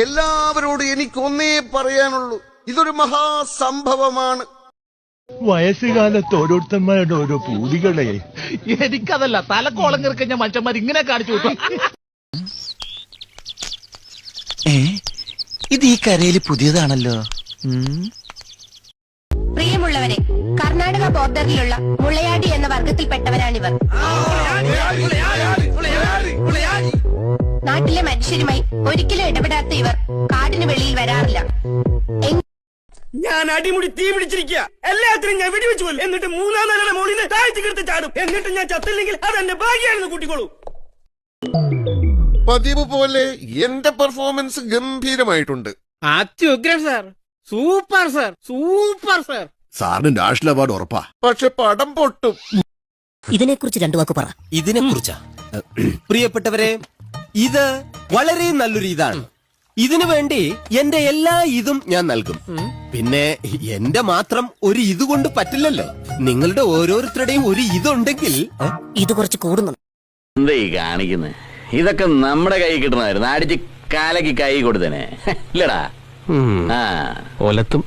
എല്ലാവരോടും എനിക്കൊന്നേ പറയാനുള്ളൂ, ഇതൊരു മഹാസംഭവമാണ്. വയസ്സുകാലത്ത് ഓരോരുത്തന്മാരുടെ ഓരോ പൂതികളെ. എനിക്കതല്ല, തലക്കോളം കിറക്കഞ്ഞ മനുഷ്യന്മാർ ഇങ്ങനെ കാണിച്ചു വിട്ടു. ഇത് ഈ കരയിൽ പുതിയതാണല്ലോ. പ്രിയമുള്ളവരെ, കർണാടക ബോർഡറിലുള്ള മുളയാടി എന്ന വർഗത്തിൽപ്പെട്ടവരാണിവർ. നാട്ടിലെ മനുഷ്യരുമായി ഒരിക്കലും ഇടപെടാത്ത ഇവർ കാടിന് വെളിയിൽ വരാറില്ല. ഞാൻ അടിമുടി തീ പിടിച്ചിരിക്കുക. എല്ലാത്തിനും ഞാൻ വെടിവെച്ചു കൊല്ലും. എന്നിട്ട് 3-ാം നിലയുടെ മുകളിൽ നിന്ന് താഴ്ത്തി കിടത്ത് ചാടും. എന്നിട്ട് ഞാൻ ചത്തില്ലെങ്കിൽ അതെന്റെ ഭാഗ്യാണെന്ന് കൂട്ടിക്കോളൂ. പതിവ് പോലെ എന്റെ പെർഫോമൻസ് ഗംഭീരമായിട്ടുണ്ട്. അത്യുഗ്രൻ sir, super sir, super sir. സാറിന് നാഷണൽ അവാർഡ് ഉറപ്പാ. പക്ഷെ പടം പൊട്ടും. ഇതിനെക്കുറിച്ച് രണ്ടു വാക്ക് പറ. ഇതിനെക്കുറിച്ചാ പ്രിയപ്പെട്ടവരെ, ഇത് വളരെ നല്ലൊരു ഇതാണ്. ഇതിനു വേണ്ടി എന്റെ എല്ലാ ഇതും ഞാൻ നൽകും. പിന്നെ എന്റെ മാത്രം ഒരു ഇത് കൊണ്ട് പറ്റില്ലല്ലോ. നിങ്ങളുടെ ഓരോരുത്തരുടെയും ഒരു ഇതുണ്ടെങ്കിൽ ഇത് കുറച്ച് കൂടുന്നു. എന്താ ഈ കാണിക്കുന്നത്? ഇതൊക്കെ നമ്മുടെ കൈ കിട്ടണമായിരുന്നു. അടിച്ച് കാലക്ക് കൈ കൊടുത്തേനെ ഇല്ലടാ. ഒലത്തും